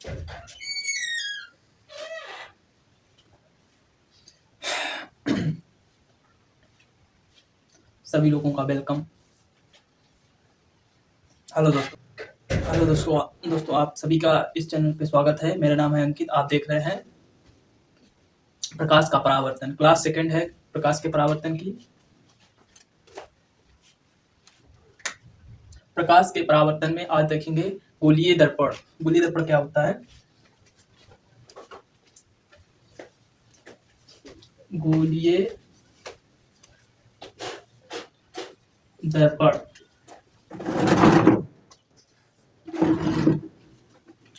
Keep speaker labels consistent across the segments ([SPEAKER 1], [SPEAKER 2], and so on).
[SPEAKER 1] सभी लोगों का वेलकम। हेलो दोस्तों, आप सभी का इस चैनल पे स्वागत है। मेरा नाम है अंकित। आप देख रहे हैं प्रकाश का परावर्तन। क्लास सेकंड है प्रकाश के परावर्तन की। प्रकाश के परावर्तन में आज देखेंगे गोलीय दर्पण। गोलीय दर्पण क्या होता है? गोलीय दर्पण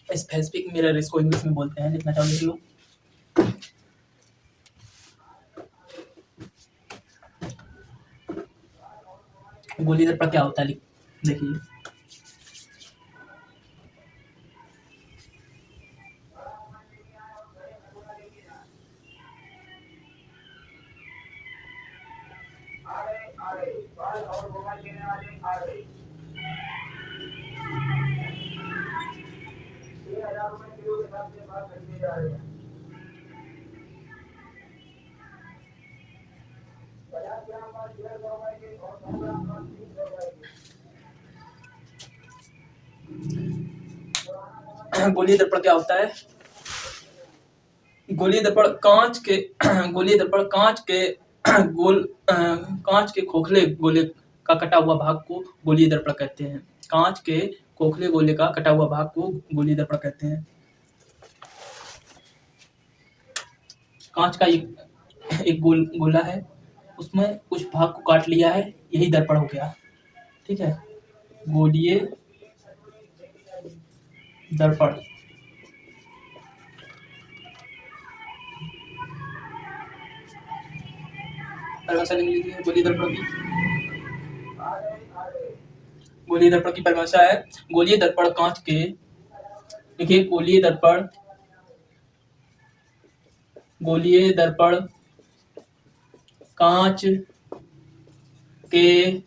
[SPEAKER 1] स्पेसिफिक मिरर, इसको इंग्लिश में बोलते हैं। लिखना चाहोगे लोग? गोलीय दर्पण क्या होता है देखिए। गोलीय दर्पण क्या होता है? गोलीय दर्पण कांच के खोखले गोले का कटा हुआ भाग को गोलीय दर्पण कहते हैं। कांच के खोखले गोले का कटा हुआ भाग को गोलीय दर्पण कहते हैं। कांच का एक गोला है, उसमें कुछ भाग को काट लिया है, यही दर्पण हो गया। ठीक है, गोलीय दर्पण। परिभाषा लिख लीजिए गोलीय दर्पण की। गोलीय दर्पण की परिभाषा है, गोलीय दर्पण कांच के, देखिए गोलीय दर्पण कांच के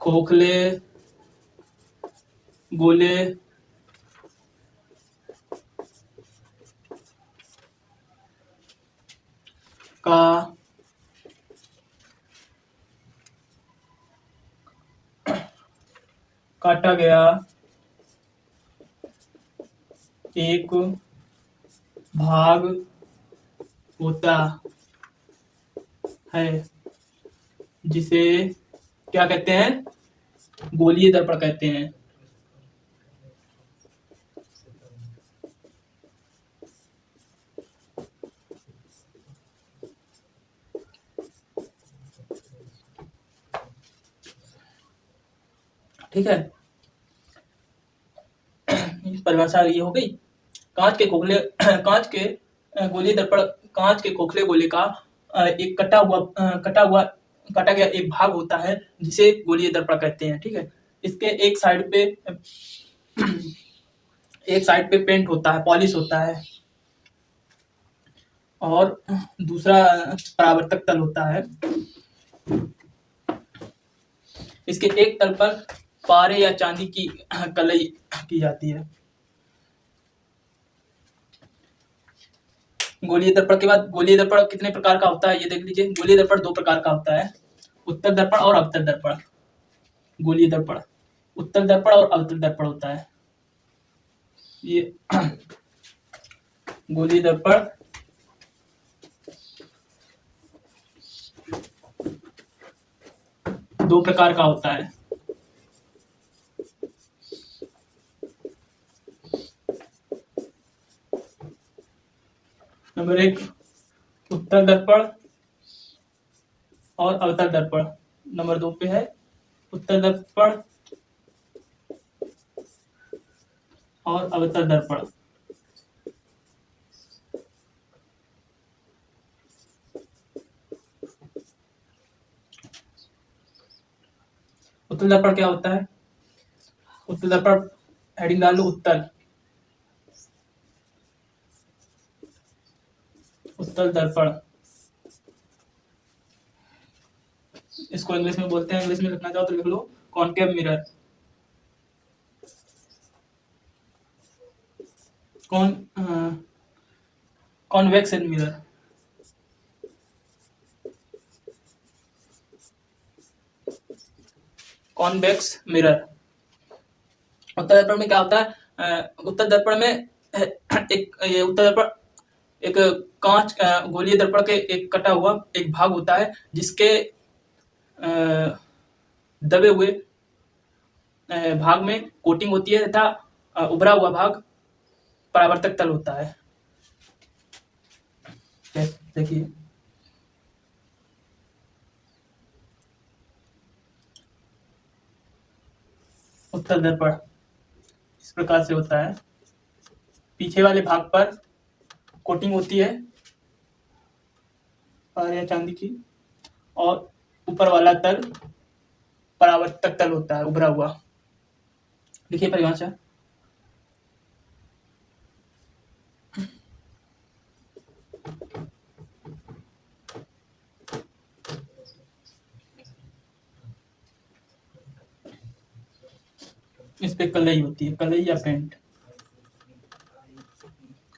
[SPEAKER 1] खोखले गोले का काटा गया एक भाग होता है, जिसे क्या कहते हैं? गोलीय दर्पण कहते हैं। ठीक है, परिभाषा ये हो गई। कांच के गोलीय दर्पण कांच के खोखले गोले का एक काटा गया एक भाग होता है, जिसे गोलीय दर्पण कहते हैं। ठीक है, इसके एक साइड पे पेंट होता है, पॉलिश होता है, और दूसरा परावर्तक तल होता है। इसके एक तल पर पारे या चांदी की कलई की जाती है। गोलीय दर्पण के बाद गोलीय दर्पण कितने प्रकार का होता है ये देख लीजिए। गोलीय दर्पण दो प्रकार का होता है, उत्तल दर्पण और अवतल दर्पण। गोलीय दर्पण उत्तल दर्पण और अवतल दर्पण होता है। ये गोलीय दर्पण दो प्रकार का होता है। नंबर एक उत्तल दर्पण और अवतल दर्पण। नंबर दो पे है उत्तल दर्पण और अवतल दर्पण। उत्तल दर्पण क्या होता है? उत्तल दर्पण हेडिंग डाल लो, उत्तल दर्पण। इसको इंग्लिश में बोलते हैं, इंग्लिश में लिखना चाहो तो लिख लो कॉनकेव मिरर। कौन कॉन्वेक्स मिरर, कॉन्वेक्स मिरर। उत्तर दर्पण में क्या होता है? उत्तर दर्पण में उत्तर दर्पण एक कांच गोलीय दर्पण के एक कटा हुआ एक भाग होता है जिसके दबे हुए भाग में कोटिंग होती है तथा उभरा हुआ भाग परावर्तक तल होता है। देखिए उत्तर दर्पण इस प्रकार से होता है। पीछे वाले भाग पर कोटिंग होती है और या चांदी की, और ऊपर वाला तल परावर्तक तल होता है उभरा हुआ। लिखिए परिभाषा। इस पे कलई होती है, कलई या पेंट,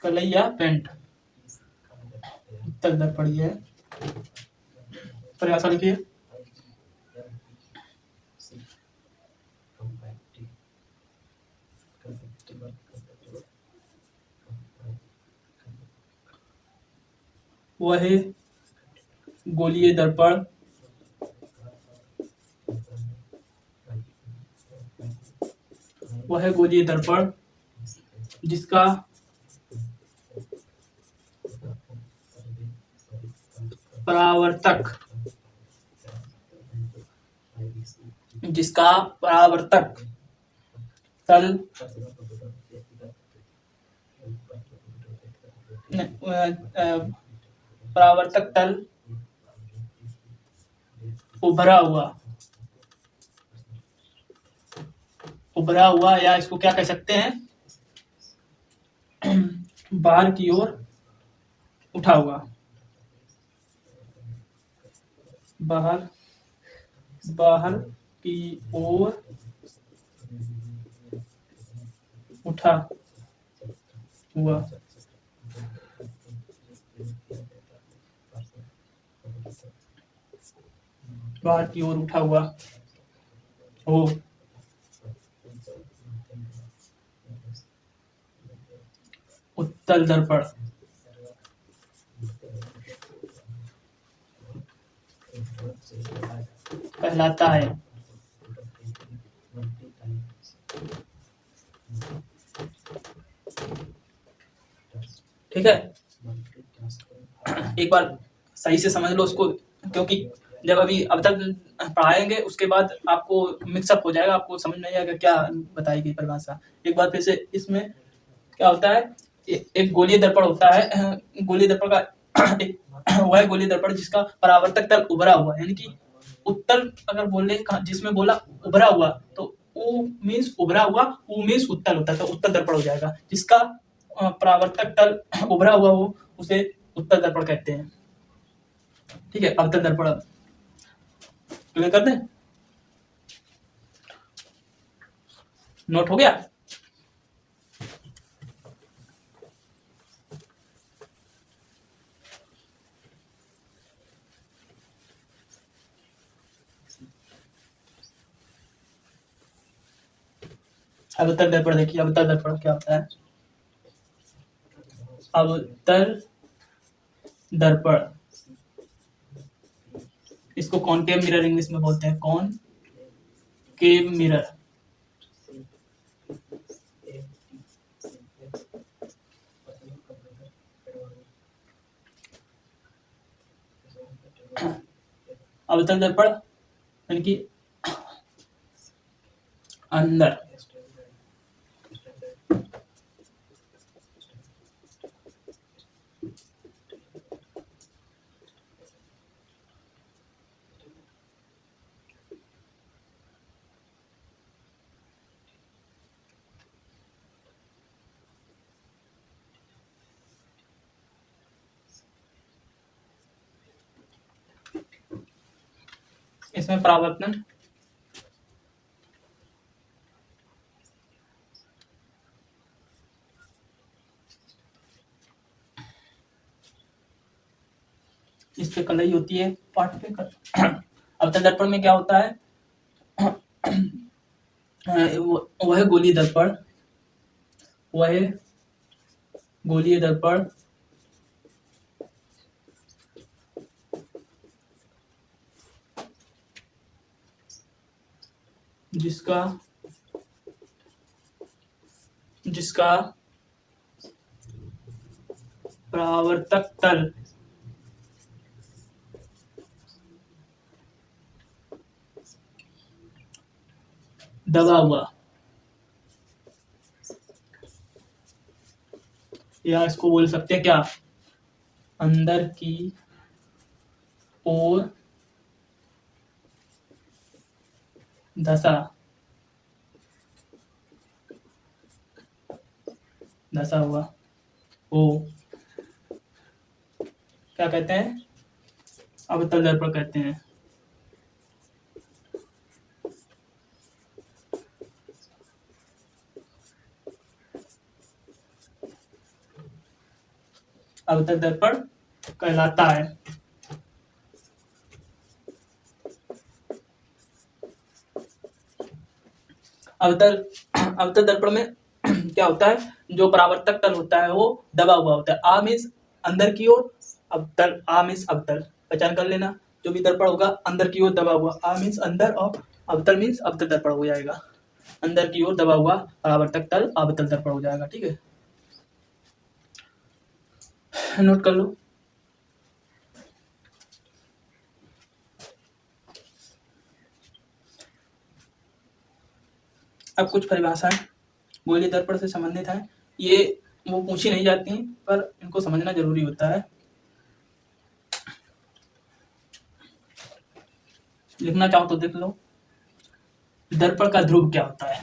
[SPEAKER 1] कलई या पेंट। उत्तर दर्पण है। परिभाषा लिखिए। वह गोलीय दर्पण जिसका परावर्तक तल परावर्तक तल उभरा हुआ या इसको क्या कह सकते हैं, बाहर की ओर उठा हुआ, बाहर की ओर उठा हुआ। बाहर की ओर उठा हुआ हो। उत्तल दर्पण कहलाता है। ठीक है, एक बार सही से समझ लो उसको, क्योंकि जब अभी अब तक पढ़ाएंगे उसके बाद आपको मिक्सअप हो जाएगा, आपको समझ नहीं आएगा क्या बताई गई परिभाषा। एक बार फिर से, इसमें क्या होता है, एक गोलीय दर्पण होता है। गोलीय दर्पण का एक वह गोलीय दर्पण जिसका परावर्तक तल उभरा हुआ, यानी कि उत्तल अगर बोले जिसमें बोला उभरा हुआ तो उ मीन्स उभरा हुआ, उ मीन्स उत्तल होता है, तो उत्तल दर्पण हो जाएगा। जिसका परावर्तक तल उभरा हुआ हो उसे उत्तल दर्पण कहते हैं। ठीक है, अवतल दर्पण क्लियर कर दें? नोट हो गया? अवतल दर्पण देखिए, अवतल दर्पण क्या होता है? अवतल दर्पण इसको कॉनकेव मिरर इंग्लिश में बोलते हैं, कॉनकेव मिरर। अवतल दर्पण यानी कि अंदर इसमें परावर्तन इस पे कलई होती है, पार्ट पे अवतल दर्पण में क्या होता है, वह गोलीय दर्पण, वह गोलीय दर्पण जिसका परावर्तक तल दबा हुआ, या इसको बोल सकते हैं क्या, अंदर की ओर धसा हुआ हो, क्या कहते हैं, अवतल दर्पण कहते हैं। अवतल दर्पण कहलाता है। अवतल दर्पण में क्या होता है, जो परावर्तक तल होता है वो दबा हुआ होता है। आ मीन्स अंदर की ओर, अवतल, आ मीन्स अवतल, पहचान कर लेना। जो भी दर्पण होगा अंदर की ओर दबा हुआ, आ मीन्स अंदर और अवतल मीन्स अवतल दर्पण हो जाएगा। अंदर की ओर दबा हुआ परावर्तक तल अवतल दर्पण हो जाएगा। ठीक है, नोट कर लो। अब कुछ परिभाषाएं गोलीय दर्पण से संबंधित है, ये वो पूछी नहीं जाती पर इनको समझना जरूरी होता है। लिखना चाहो तो देख लो। दर्पण का ध्रुव क्या होता है,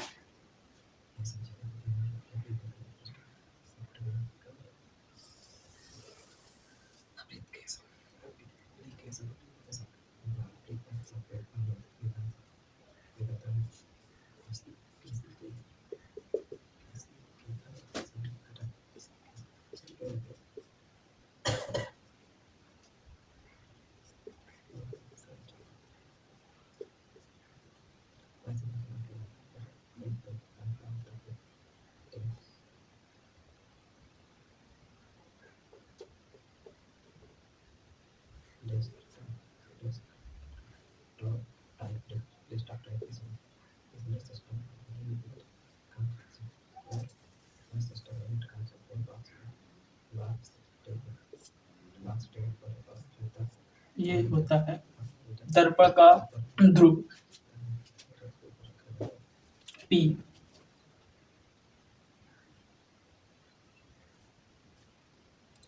[SPEAKER 1] ये होता है दर्पण का ध्रुव P।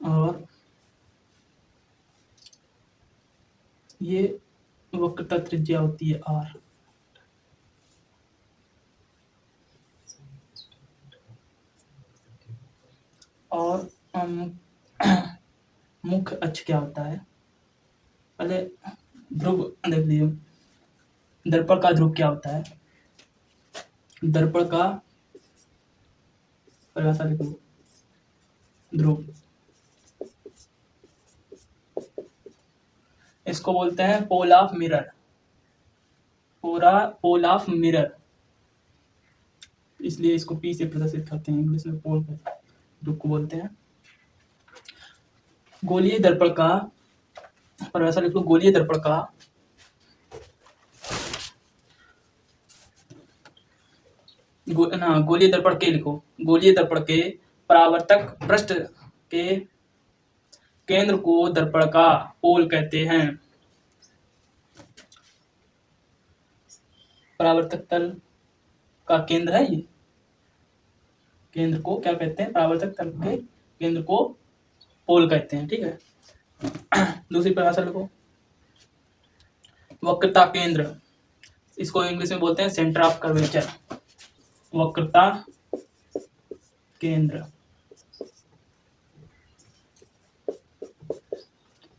[SPEAKER 1] और ये वक्रता त्रिज्या होती है R। और मुख्य अक्ष क्या होता है, पहले ध्रुव देख लीजिए। दर्पण का ध्रुव क्या होता है, दर्पण का परिभाषा लिखो, ध्रुव इसको बोलते हैं pole of mirror, pole of mirror, इसलिए इसको P से प्रदर्शित करते हैं, इंग्लिश में पोल ध्रुव को बोलते हैं। गोलीय दर्पण का परिभाषा लिखो, गोलीय दर्पण का गोलीय दर्पण के लिखो, गोलीय दर्पण के परावर्तक पृष्ठ के केंद्र को दर्पण का पोल कहते हैं। परावर्तक तल का केंद्र है ये, केंद्र को क्या कहते हैं, परावर्तक तल के केंद्र को पोल कहते हैं। ठीक है, दूसरी परिभाषा लिखो, वक्रता केंद्र, इसको इंग्लिश में बोलते हैं सेंटर ऑफ कर्वेचर। वक्रता केंद्र,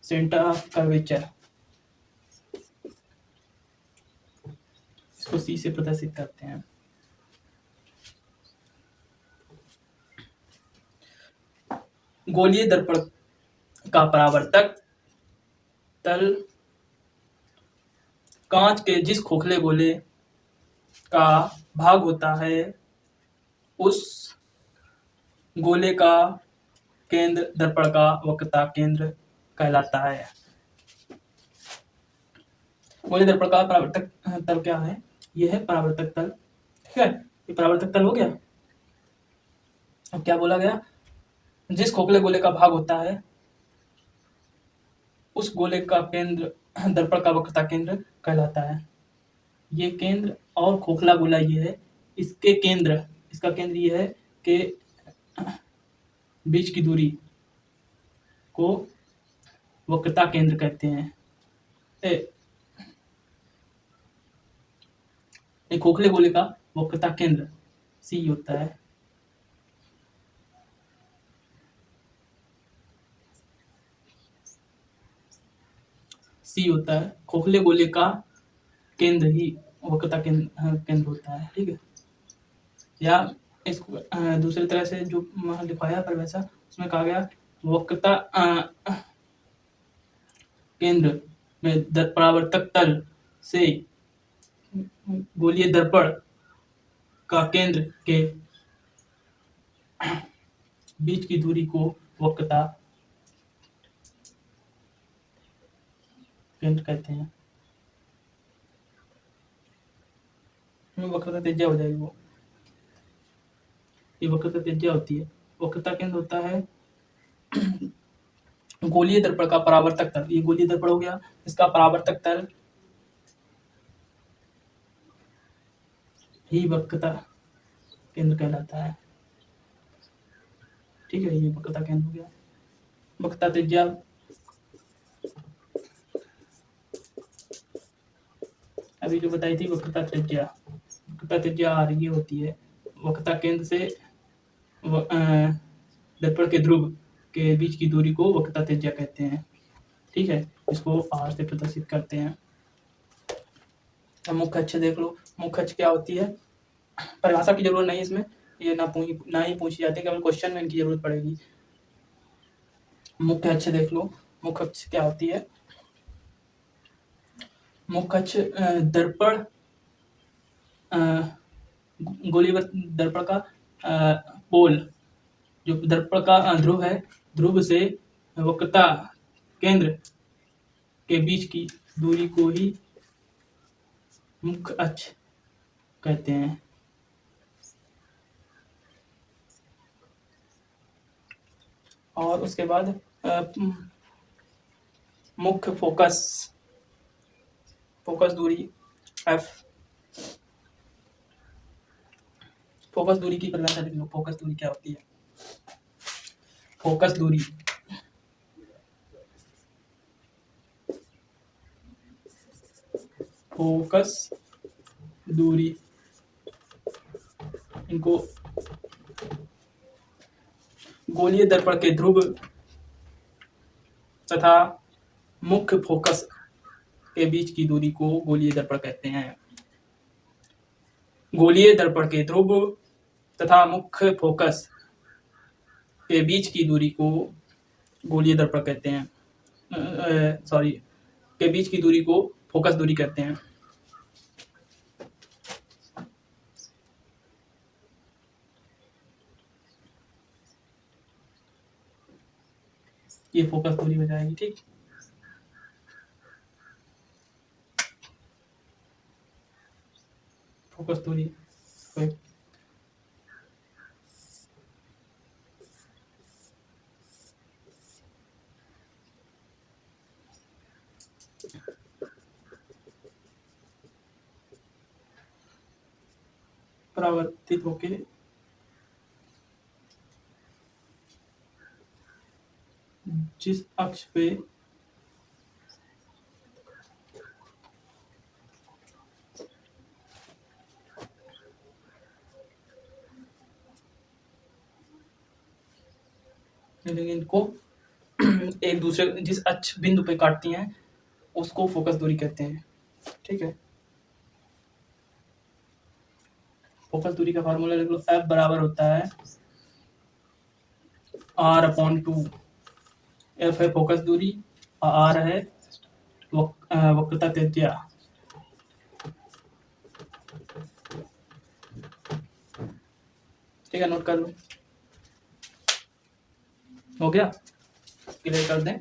[SPEAKER 1] सेंटर ऑफ कर्वेचर, इसको C से प्रदर्शित करते हैं। गोलीय दर्पण का परावर्तक तल कांच के जिस खोखले गोले का भाग होता है उस गोले का केंद्र दर्पण का वक्रता केंद्र कहलाता है। गोलीय दर्पण का परावर्तक तल क्या है? यह है परावर्तक तल। ठीक है, ये परावर्तक तल हो गया। अब क्या बोला गया? जिस खोखले गोले का भाग होता है उस गोले का केंद्र दर्पण का वक्रता केंद्र कहलाता है। ये केंद्र और खोखला गोला ये है, इसका केंद्र ये है कि बीच की दूरी को वक्रता केंद्र कहते हैं। एक खोखले गोले का वक्रता केंद्र सी होता है। सी होता है, खोखले गोले का केंद्र ही वक्रता केंद्र होता है। ठीक है, या इसको दूसरी तरह से जो लिखवाया परिभाषा उसमें कहा गया वक्रता केंद्र में परावर्तक तल से गोलीय दर्पण का केंद्र के बीच की दूरी को वक्रता केंद्र कहते हैं। वक्रता त्रिज्या हो जाएगी वो, ये वक्रता त्रिज्या होती है। वक्रता केंद्र होता है गोलीय दर्पण का परावर्तक तल। ये गोलीय दर्पण हो गया, इसका परावर्तक तल ही वक्रता केंद्र कहलाता है। ठीक है, ये वक्रता केंद्र हो गया। वक्रता त्रिज्या अभी जो बताई थी, वक्रता त्रिज्या आर ये होती है वक्रता केंद्र से दर्पण के ध्रुव के बीच की दूरी को वक्रता त्रिज्या कहते हैं। ठीक है, इसको आर से प्रदर्शित करते हैं। अब मुख्य अक्ष देख लो। मुख्य अक्ष क्या होती है? परिभाषा की जरूरत नहीं इसमें, ये ना ही पूछी जाती है, केवल क्वेश्चन में इनकी जरूरत पड़ेगी। मुख्य अक्ष देख लो। मुख्य अक्ष क्या होती है? मुख्य अक्ष दर्पण गोलीय दर्पण का पोल, जो दर्पण का ध्रुव है, ध्रुव से वक्रता केंद्र के बीच की दूरी को ही मुख्य अक्ष कहते हैं। और उसके बाद मुख्य फोकस दूरी F। फोकस दूरी की परिभाषा लिख लो। फोकस दूरी क्या होती है? फोकस दूरी इनको गोलीय दर्पण के ध्रुव तथा मुख्य फोकस के बीच की दूरी को गोलीय दर्पण कहते हैं। गोलीय दर्पण के ध्रुव तथा मुख्य फोकस के बीच की दूरी को गोलीय दर्पण कहते हैं। के बीच की दूरी को फोकस दूरी कहते हैं। ये फोकस दूरी हो जाएगी। ठीक, फोकस दूरी परावर्तित होके जिस अक्ष पे इनको एक दूसरे जिस अक्ष बिंदु पे काटती हैं उसको फोकस दूरी कहते हैं। ठीक है, फोकस दूरी का फार्मूला लिख लो। F बराबर होता है R/2। F है फोकस दूरी और R है वक्रता त्रिज्या। ठीक है, नोट कर लो। हो गया, क्लियर कर दें।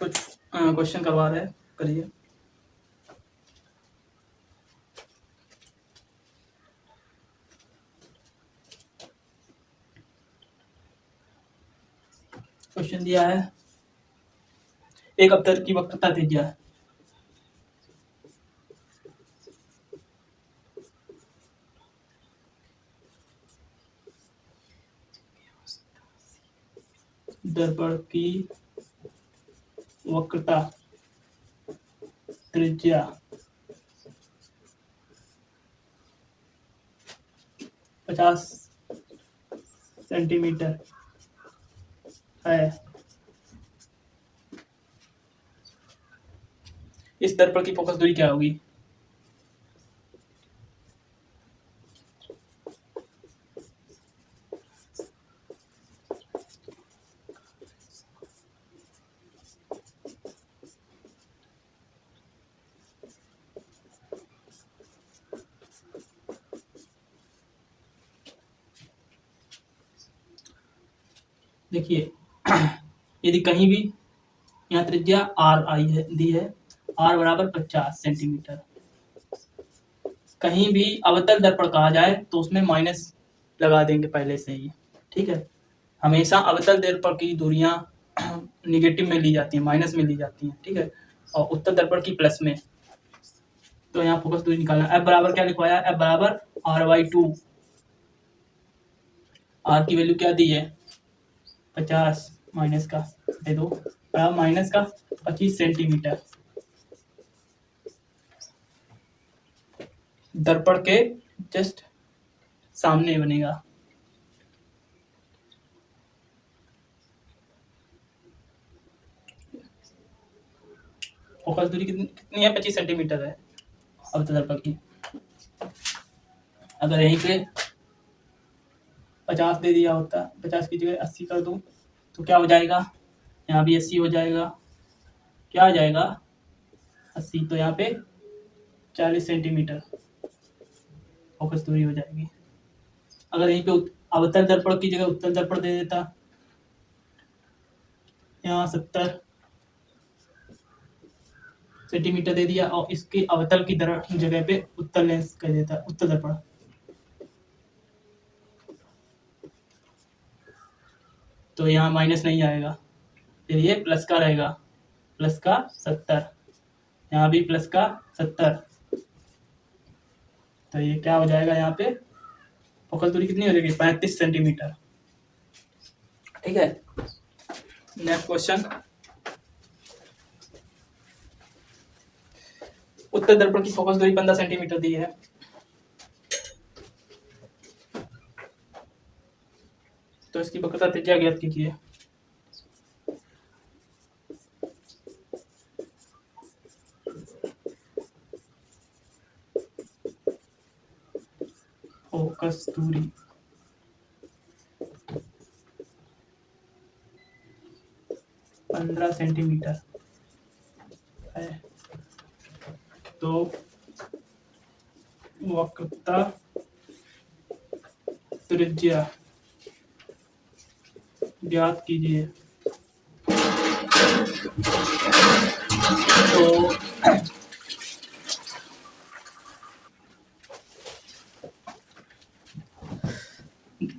[SPEAKER 1] कुछ क्वेश्चन करवा रहे हैं, करिए। क्वेश्चन दिया है, एक अवतल की वक्रता त्रिज्या है। दर्पण की वक्रता त्रिज्या 50 सेंटीमीटर है। इस दर्पण की फोकस दूरी क्या होगी? देखिए, यदि कहीं भी यहाँ त्रिज्या r आई है, दी है, r बराबर 50 सेंटीमीटर। कहीं भी अवतल दर्पण कहा जाए तो उसमें माइनस लगा देंगे पहले से ही। ठीक है, हमेशा अवतल दर्पण की दूरियां निगेटिव में ली जाती हैं, माइनस में ली जाती हैं। ठीक है, और उत्तल दर्पण की प्लस में। तो यहाँ फोकस दूरी निकालना, f बराबर क्या लिखवाया? f बराबर r/2। r की वैल्यू क्या दी है? 50 माइनस का दे दो, माइनस का 25 सेंटीमीटर। दर्पण के जस्ट सामने बनेगा। फोकस दूरी कितनी है? 25 सेंटीमीटर है अवतल दर्पण की। अगर यहीं पे 50 दे दिया होता, 50 की जगह 80 कर दूं तो क्या हो जाएगा? यहाँ भी 80 हो जाएगा। क्या आ जाएगा? 80। तो यहाँ पे 40 सेंटीमीटर फोकस दूरी हो जाएगी। अगर यहीं पे अवतल दर्पण की जगह उत्तल दर्पण दे देता, यहाँ 70 सेंटीमीटर दे दिया और इसके अवतल की जगह पे उत्तल लेंस कर देता, उत्तल दर्पण। तो यहाँ माइनस नहीं आएगा, फिर ये प्लस का रहेगा, प्लस का 70। यहाँ भी प्लस का 70। तो ये क्या हो जाएगा? यहाँ पे फोकस दूरी कितनी हो जाएगी? 35 सेंटीमीटर। ठीक है, नेक्स्ट क्वेश्चन। उत्तल दर्पण की फोकस दूरी 15 सेंटीमीटर दी है। तो इसकी वक्रता त्रिज्या ज्ञात कीजिए। फोकस दूरी पंद्रह सेंटीमीटर है। तो वक्रता त्रिज्या ज्ञात कीजिए। तो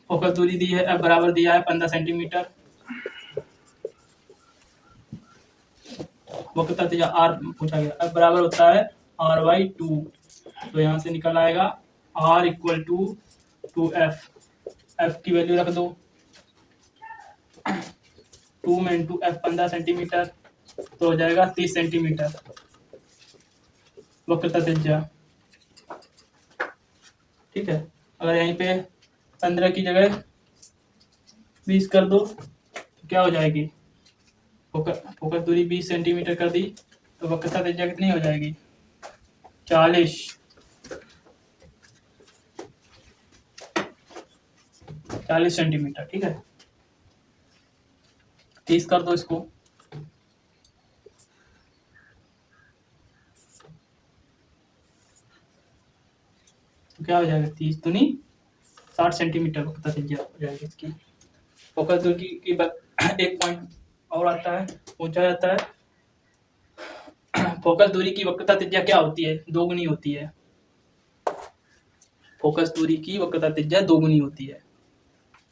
[SPEAKER 1] फोकस दूरी दी है, f बराबर दिया है 15 सेंटीमीटर। वक्रता त्रिज्या r पूछा गया, f बराबर होता है r/2। तो यहाँ से निकल आएगा r equal to 2f। f की वैल्यू रख दो, 2 में इंटू f 15 सेंटीमीटर, तो हो जाएगा 30 सेंटीमीटर वक्रता त्रिज्या। ठीक है, अगर यहीं पे 15 की जगह 20 कर दो तो क्या हो जाएगी? फोकस दूरी 20 सेंटीमीटर कर दी तो वक्रता त्रिज्या कितनी हो जाएगी? 40 सेंटीमीटर। ठीक है, 30 कर दो इसको। तो क्या हो जाएगा? 30 दूनी 60 सेंटीमीटर वक्रता त्रिज्या हो जाएगी इसकी। फोकस दूरी की एक पॉइंट और आता है, पूछा जाता है फोकस दूरी की वक्रता त्रिज्या क्या होती है? दोगुनी होती है। फोकस दूरी की वक्रता त्रिज्या दोगुनी होती है।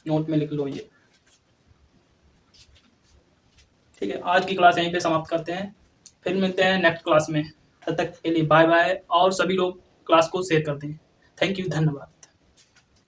[SPEAKER 1] नोट में लिख लो ये। ठीक है, आज की क्लास यहीं पे समाप्त करते हैं, फिर मिलते हैं नेक्स्ट क्लास में। तब तक के लिए बाय बाय, और सभी लोग क्लास को शेयर कर दें। थैंक यू, धन्यवाद।